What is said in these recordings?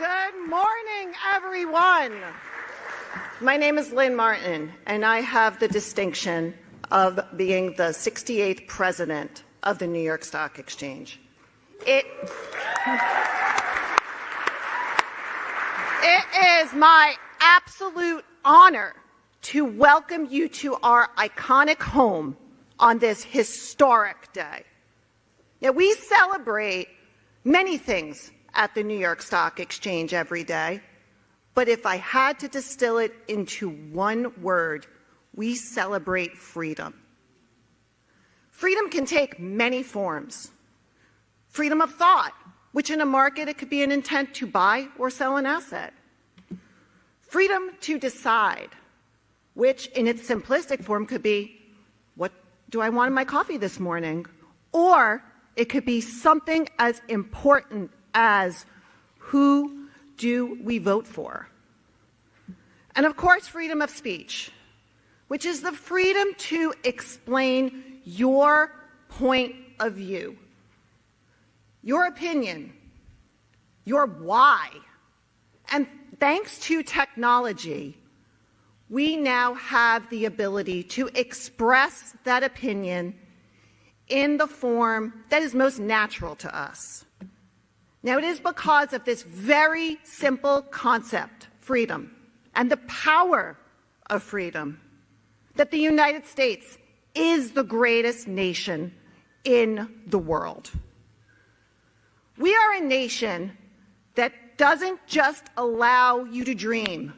Good morning, everyone. My name is Lynn Martin, and I have the distinction of being the 68th president of the New York Stock Exchange. It is my absolute honor to welcome you to our iconic home on this historic day. Now, we celebrate many things at the New York Stock Exchange every day, but if I had to distill it into one word, we celebrate freedom. Freedom can take many forms. Freedom of thought, which in a market it could be an intent to buy or sell an asset. Freedom to decide, which in its simplistic form could be, what do I want in my coffee this morning? Or it could be something as important as who do we vote for? And of course, freedom of speech, which is the freedom to explain your point of view, your opinion, your why. And thanks to technology, we now have the ability to express that opinion in the form that is most natural to us. Now, it is because of this very simple concept, freedom, and the power of freedom, that the United States is the greatest nation in the world. We are a nation that doesn't just allow you to dream.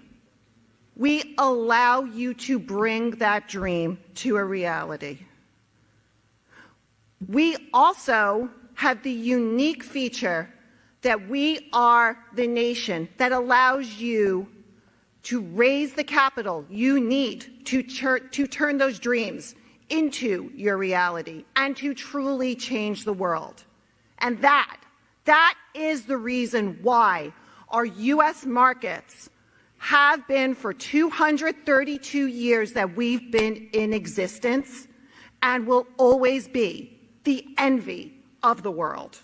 We allow you to bring that dream to a reality. We also have the unique feature that we are the nation that allows you to raise the capital you need to turn those dreams into your reality and to truly change the world. And that is the reason why our U.S. markets have been for 232 years that we've been in existence and will always be the envy of the world.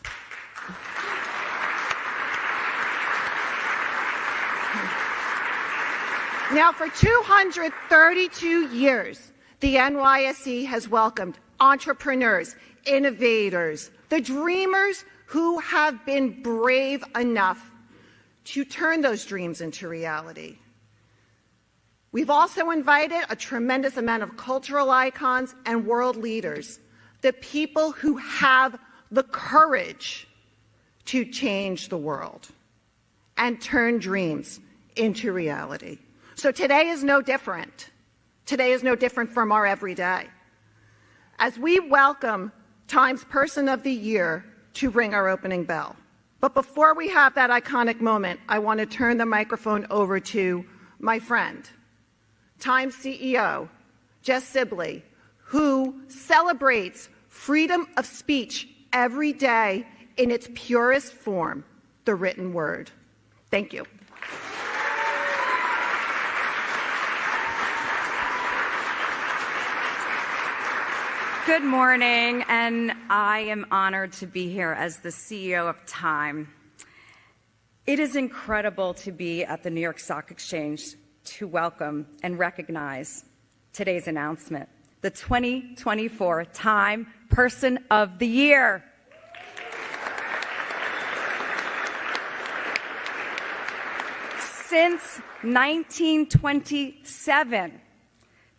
Now, for 232 years, the NYSE has welcomed entrepreneurs, innovators, the dreamers who have been brave enough to turn those dreams into reality. We've also invited a tremendous amount of cultural icons and world leaders, the people who have the courage to change the world and turn dreams into reality. So today is no different. Today is no different from our everyday. As we welcome Time's Person of the Year to ring our opening bell. But before we have that iconic moment, I want to turn the microphone over to my friend, Time's CEO, Jess Sibley, who celebrates freedom of speech every day in its purest form, the written word. Thank you. Good morning, and I am honored to be here as the CEO of Time. It is incredible to be at the New York Stock Exchange to welcome and recognize today's announcement, the 2024 Time Person of the Year. Since 1927,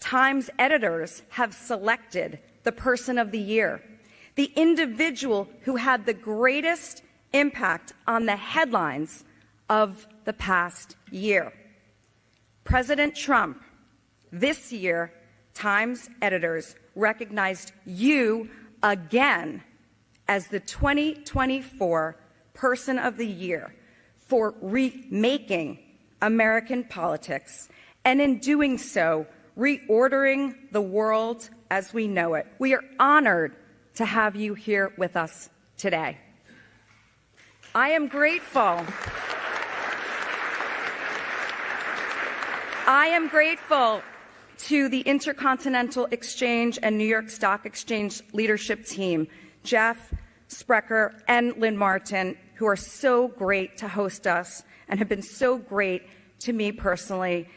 Time's editors have selected the Person of the Year, the individual who had the greatest impact on the headlines of the past year. President Trump, this year, Time's editors recognized you again as the 2024 Person of the Year for remaking American politics, and in doing so, reordering the world as we know it. We are honored to have you here with us today. I am grateful to the Intercontinental Exchange and New York Stock Exchange leadership team, Jeff, Sprecher and Lynn Martin, who are so great to host us and have been so great to me personally,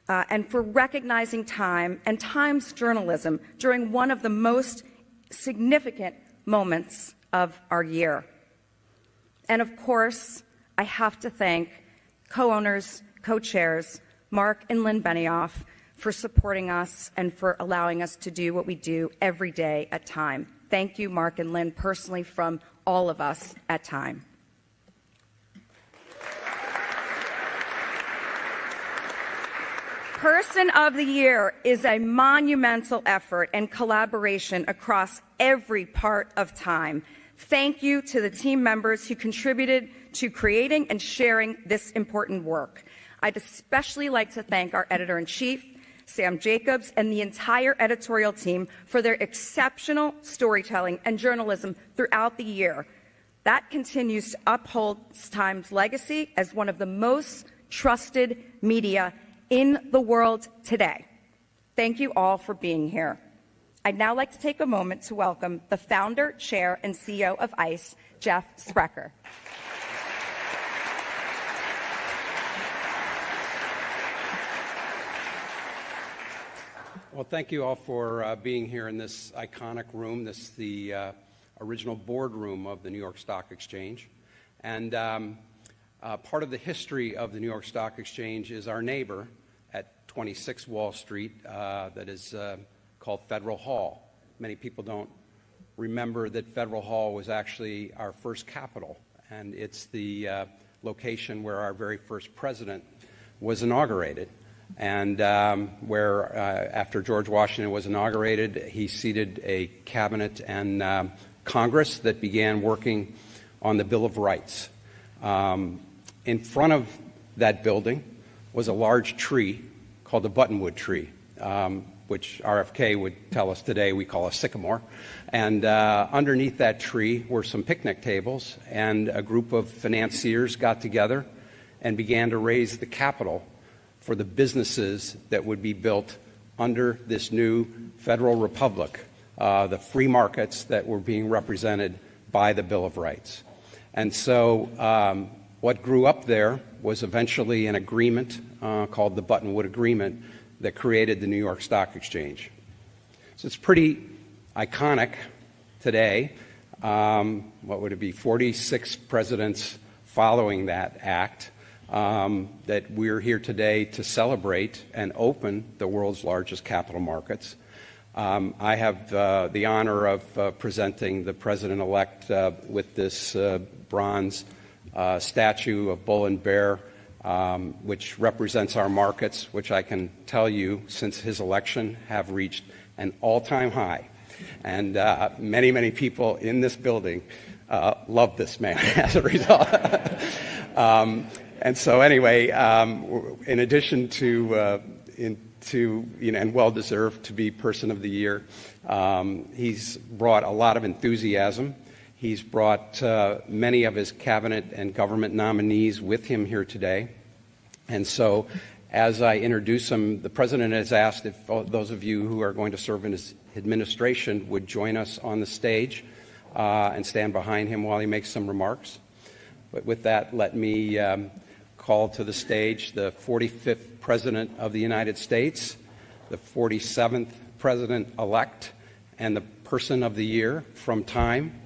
and for recognizing time and Times journalism during one of the most significant moments of our year. And of course, I have to thank co-owners, co-chairs, Mark and Lynn Benioff, for supporting us and for allowing us to do what we do every day at Time. Thank you, Mark and Lynn, personally from all of us at Time. Person of the Year is a monumental effort and collaboration across every part of Time. Thank you to the team members who contributed to creating and sharing this important work. I'd especially like to thank our editor-in-chief, Sam Jacobs, and the entire editorial team for their exceptional storytelling and journalism throughout the year. That continues to uphold Time's legacy as one of the most trusted media in the world today. Thank you all for being here. I'd now like to take a moment to welcome the founder, chair, and CEO of ICE, Jeff Sprecher. Well, thank you all for being here in this iconic room. This is the original boardroom of the New York Stock Exchange. And part of the history of the New York Stock Exchange is our neighbor at 26 Wall Street that is called Federal Hall. Many people don't remember that Federal Hall was actually our first Capitol, and it's the location where our very first president was inaugurated. And where after George Washington was inaugurated, he seated a cabinet and Congress that began working on the Bill of Rights. In front of that building was a large tree called the buttonwood tree, which RFK would tell us today we call a sycamore. And underneath that tree were some picnic tables, and a group of financiers got together and began to raise the capital for the businesses that would be built under this new federal republic, the free markets that were being represented by the Bill of Rights. And so what grew up there was eventually an agreement called the Buttonwood Agreement that created the New York Stock Exchange. So it's pretty iconic today. What would it be, 46 presidents following that act. That we're here today to celebrate and open the world's largest capital markets. I have the honor of presenting the president-elect with this bronze statue of Bull and Bear, which represents our markets, which I can tell you since his election have reached an all-time high. And many, many people in this building love this man as a result. And so anyway, in addition to, and well-deserved to be Person of the Year, he's brought a lot of enthusiasm. He's brought many of his cabinet and government nominees with him here today. And so as I introduce him, the President has asked if those of you who are going to serve in his administration would join us on the stage and stand behind him while he makes some remarks. But with that, let me call to the stage the 45th President of the United States, the 47th President-elect, and the Person of the Year from Time,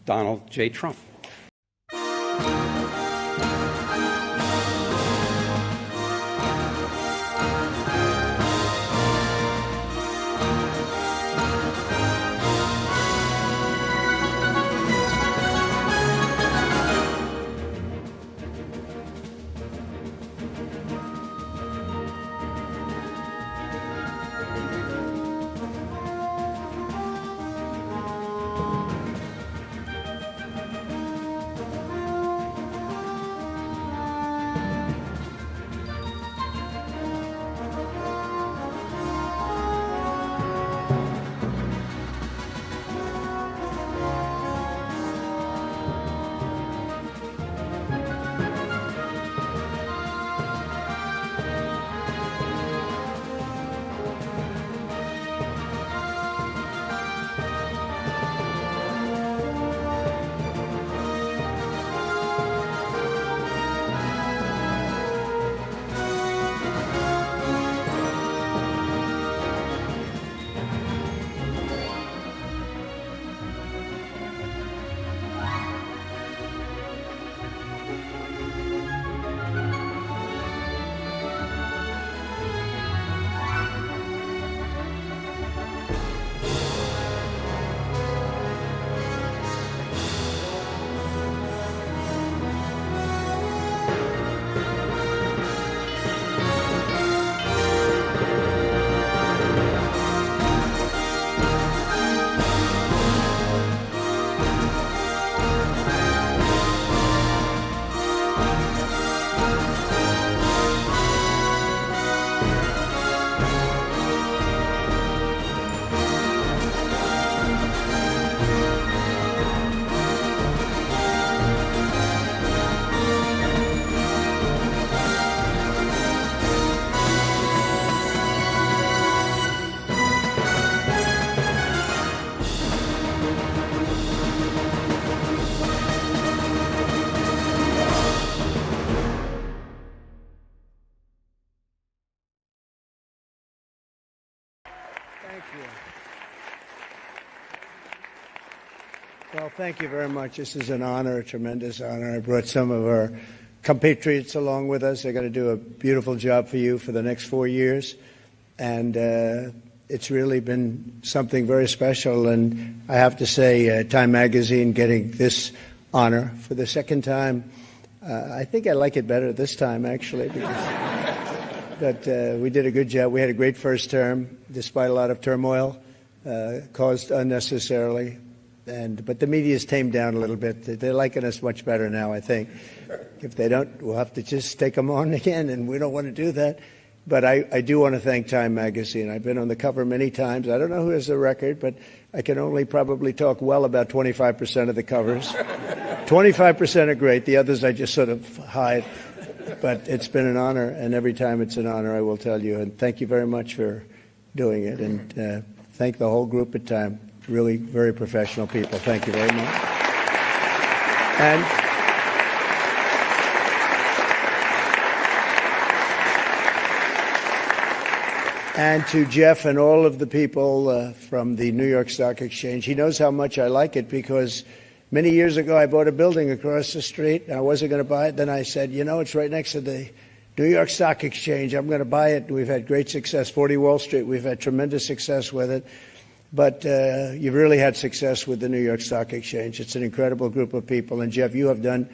Donald J. Trump. Thank you. Well, thank you very much. This is an honor, a tremendous honor. I brought some of our compatriots along with us. They're going to do a beautiful job for you for the next 4 years. And it's really been something very special. And I have to say, Time Magazine getting this honor for the second time, I think I like it better this time, actually. But we did a good job. We had a great first term, despite a lot of turmoil caused unnecessarily. But the media's tamed down a little bit. They're liking us much better now, I think. If they don't, we'll have to just take them on again, and we don't want to do that. But I do want to thank Time Magazine. I've been on the cover many times. I don't know who has the record, but I can only probably talk well about 25% of the covers. 25% are great. The others I just sort of hide. But it's been an honor, and every time it's an honor, I will tell you. And thank you very much for doing it. And thank the whole group at Time. Really very professional people. Thank you very much. And to Jeff and all of the people from the New York Stock Exchange. He knows how much I like it because many years ago I bought a building across the street. I wasn't going to buy it. Then I said, you know, it's right next to the New York Stock Exchange. I'm going to buy it. We've had great success. 40 Wall Street, we've had tremendous success with it. But you've really had success with the New York Stock Exchange. It's an incredible group of people. And, Jeff, you have done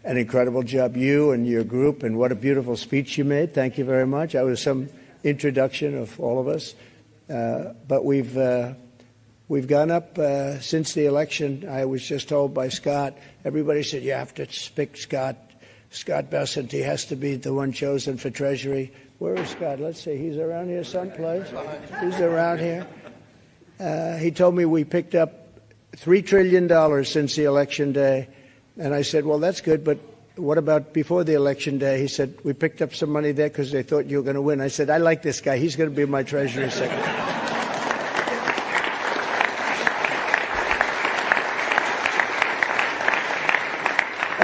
an incredible job, you and your group. And what a beautiful speech you made. Thank you very much. I was some introduction of all of us. But we've gone up since the election. I was just told by Scott, everybody said you have to pick Scott Bessent. He has to be the one chosen for Treasury. Where is Scott? Let's see. He's around here someplace. He's around here. He told me we picked up $3 trillion since the election day. And I said, well, that's good, but what about before the election day? He said, we picked up some money there because they thought you were going to win. I said, I like this guy. He's going to be my Treasury Secretary.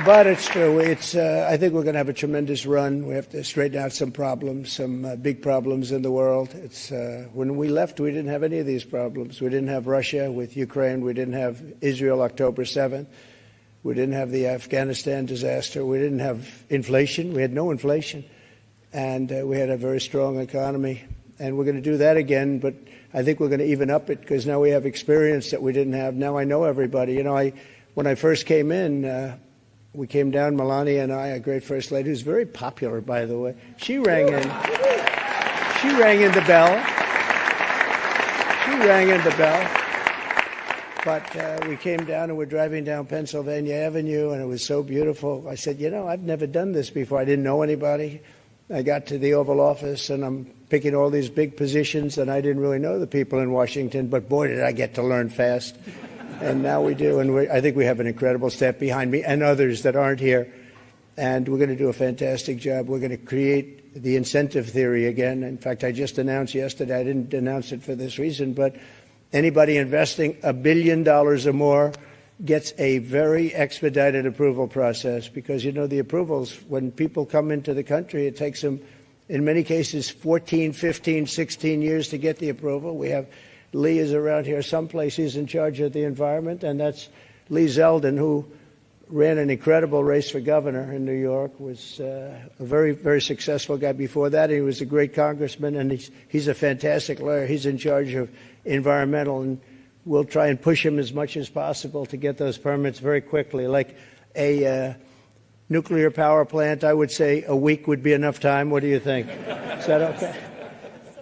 But it's true. I think we're going to have a tremendous run. We have to straighten out some problems, some big problems in the world. When we left, we didn't have any of these problems. We didn't have Russia with Ukraine. We didn't have Israel October 7th. We didn't have the Afghanistan disaster. We didn't have inflation. We had no inflation. And we had a very strong economy. And we're going to do that again, but I think we're going to even up it because now we have experience that we didn't have. Now I know everybody. You know, when I first came in, we came down, Melania and I, a great first lady, who's very popular, by the way. She rang in. She rang in the bell. She rang in the bell. But we came down and we're driving down Pennsylvania Avenue, and it was so beautiful. I said, you know, I've never done this before. I didn't know anybody. I got to the Oval Office, and I'm picking all these big positions, and I didn't really know the people in Washington, but boy, did I get to learn fast. And now we do, and I think we have an incredible staff behind me and others that aren't here. And we're going to do a fantastic job. We're going to create the incentive theory again. In fact, I just announced yesterday, I didn't announce it for this reason, but anybody investing $1 billion or more gets a very expedited approval process because, you know, the approvals, when people come into the country, it takes them, in many cases, 14, 15, 16 years to get the approval. We have Lee is around here someplace. He's in charge of the environment, and that's Lee Zeldin, who ran an incredible race for governor in New York, was a very, very successful guy before that. He was a great congressman, and he's a fantastic lawyer. He's in charge of environmental, and we'll try and push him as much as possible to get those permits very quickly. Like a nuclear power plant, I would say a week would be enough time. What do you think? Is that okay?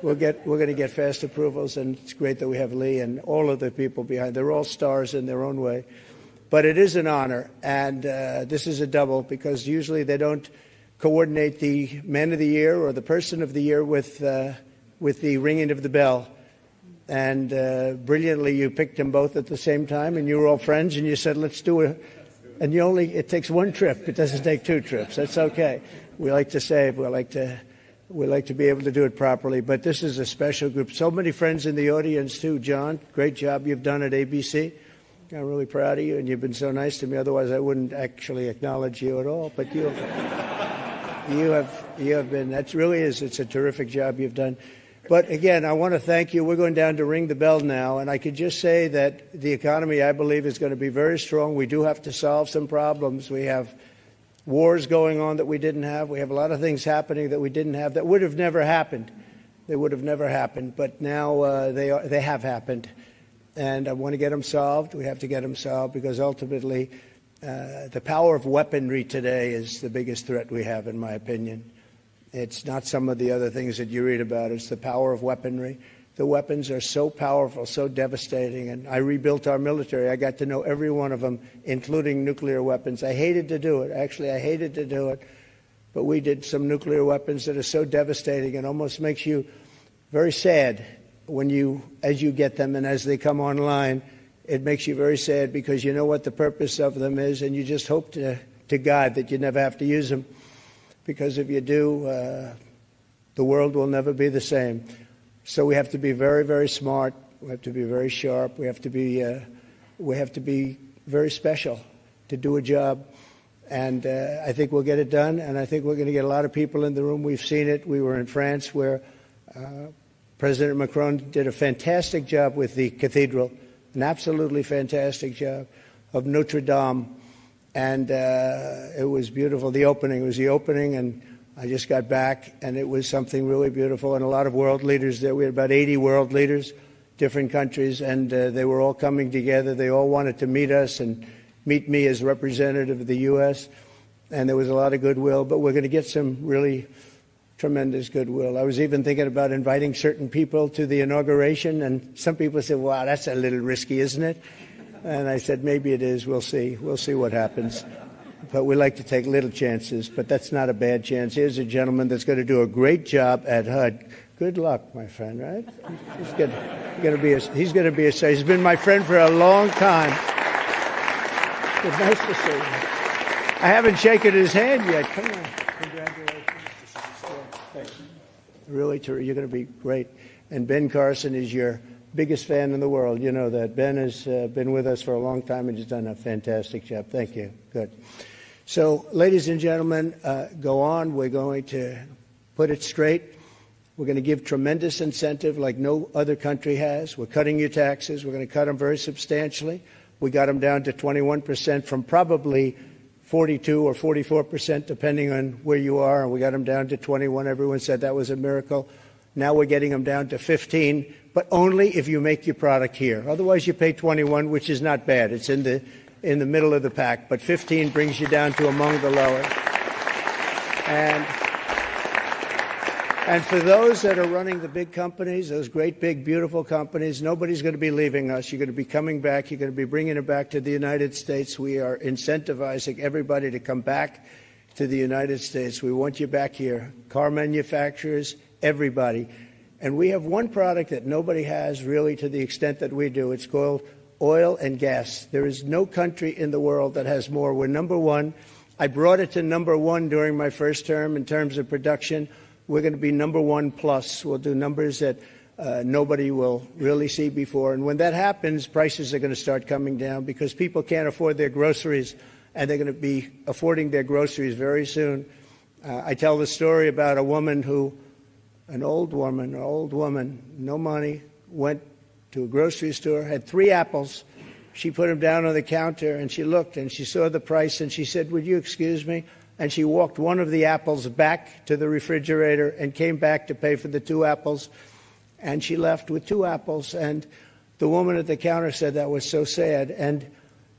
We're going to get fast approvals, and it's great that we have Lee and all of the people behind. They're all stars in their own way. But it is an honor, and this is a double because usually they don't coordinate the Man of the Year or the Person of the Year with the ringing of the bell. And brilliantly, you picked them both at the same time, and you were all friends, and you said, let's do it. And it takes one trip. It doesn't take two trips. That's okay. We like to save. We like to be able to do it properly. But this is a special group. So many friends in the audience, too. John, great job you've done at ABC. I'm really proud of you, and you've been so nice to me. Otherwise, I wouldn't actually acknowledge you at all. But you have been. That really is. It's a terrific job you've done. But again, I want to thank you. We're going down to ring the bell now, and I could just say that the economy, I believe, is going to be very strong. We do have to solve some problems. We have wars going on that we didn't have. We have a lot of things happening that we didn't have that would have never happened. They would have never happened, but now they have happened. And I want to get them solved. We have to get them solved because ultimately the power of weaponry today is the biggest threat we have, in my opinion. It's not some of the other things that you read about. It's the power of weaponry. The weapons are so powerful, so devastating. And I rebuilt our military. I got to know every one of them, including nuclear weapons. I hated to do it. Actually, I hated to do it. But we did some nuclear weapons that are so devastating. It almost makes you very sad as you get them and as they come online. It makes you very sad because you know what the purpose of them is, and you just hope to God that you never have to use them. Because if you do, the world will never be the same. So we have to be very, very smart. We have to be very sharp. We have to be very special to do a job. And I think we'll get it done. And I think we're going to get a lot of people in the room. We've seen it. We were in France where President Macron did a fantastic job with the cathedral, an absolutely fantastic job, of Notre Dame. And it was beautiful. It was the opening, and I just got back, and it was something really beautiful. And a lot of world leaders there. We had about 80 world leaders, different countries, and they were all coming together. They all wanted to meet us and meet me as representative of the U.S., and there was a lot of goodwill. But we're going to get some really tremendous goodwill. I was even thinking about inviting certain people to the inauguration, and some people said, wow, that's a little risky, isn't it? And I said, maybe it is. We'll see. We'll see what happens. But we like to take little chances, but that's not a bad chance. Here's a gentleman that's going to do a great job at HUD. Good luck, my friend, right? He's going to be a he's been my friend for a long time. It's nice to see you. I haven't shaken his hand yet. Come on. Congratulations. Thanks. Really, you're going to be great. And Ben Carson is your biggest fan in the world. You know that. Ben has been with us for a long time and has done a fantastic job. Thank you. Good. So, ladies and gentlemen, go on. We're going to put it straight. We're going to give tremendous incentive like no other country has. We're cutting your taxes. We're going to cut them very substantially. We got them down to 21% from probably 42 or 44%, depending on where you are. And we got them down to 21. Everyone said that was a miracle. Now we're getting them down to 15, but only if you make your product here. Otherwise, you pay 21, which is not bad. It's in the middle of the pack. But 15 brings you down to among the lowest. And for those that are running the big companies, those great, big, beautiful companies, nobody's going to be leaving us. You're going to be coming back. You're going to be bringing it back to the United States. We are incentivizing everybody to come back to the United States. We want you back here. Car manufacturers, everybody. And we have one product that nobody has really to the extent that we do. It's called oil and gas. There is no country in the world that has more. We're number one. I brought it to number one during my first term in terms of production. We're going to be number one plus. We'll do numbers that nobody will really see before. And when that happens, prices are going to start coming down because people can't afford their groceries, and they're going to be affording their groceries very soon. I tell the story about a woman an old woman, no money, went to a grocery store, had 3 apples. She put them down on the counter, and she looked, and she saw the price, and she said, would you excuse me? And she walked one of the apples back to the refrigerator and came back to pay for the 2 apples. And she left with 2 apples. And the woman at the counter said that was so sad. And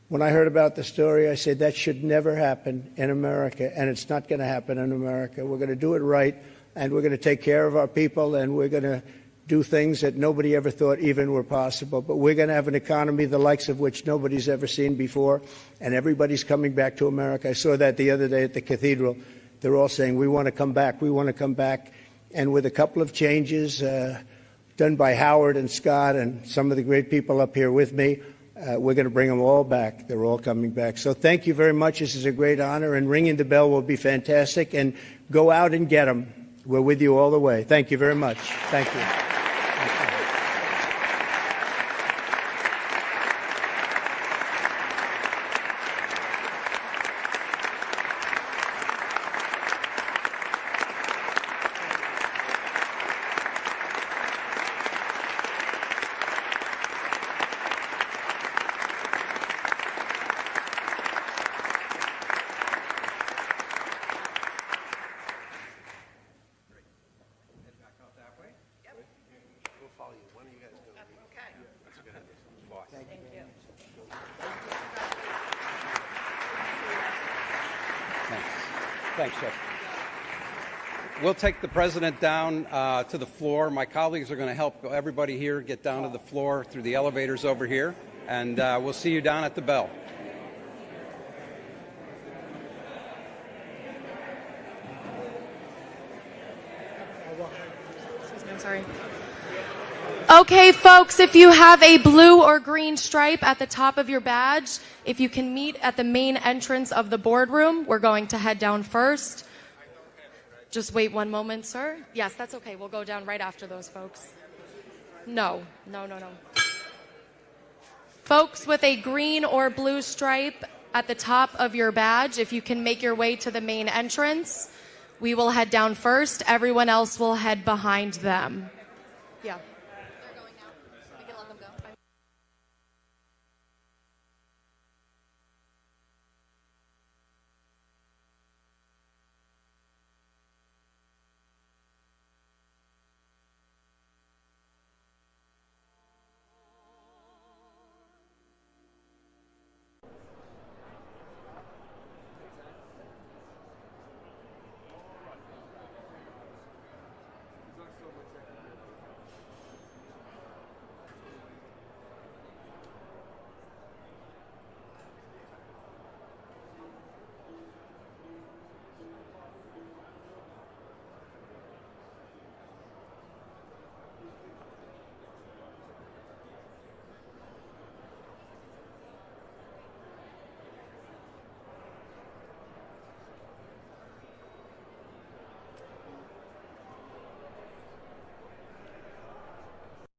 when I heard about the story, I said that should never happen in America. And it's not going to happen in America. We're going to do it right. And we're going to take care of our people. And we're going to do things that nobody ever thought even were possible. But we're going to have an economy the likes of which nobody's ever seen before, and everybody's coming back to America. I saw that the other day at the cathedral. They're all saying, we want to come back, we want to come back. And with a couple of changes done by Howard and Scott and some of the great people up here with me, we're going to bring them all back. They're all coming back. So thank you very much. This is a great honor, and ringing the bell will be fantastic. And go out and get them. We're with you all the way. Thank you very much. Thank you. Thanks, Jeff. We'll take the president down to the floor. My colleagues are going to help everybody here get down to the floor through the elevators over here, and we'll see you down at the bell. I'm sorry. Okay, folks, if you have a blue or green stripe at the top of your badge, if you can meet at the main entrance of the boardroom, we're going to head down first. Just wait one moment, sir. Yes, that's okay. We'll go down right after those folks. No. Folks with a green or blue stripe at the top of your badge, if you can make your way to the main entrance, we will head down first. Everyone else will head behind them. Yeah.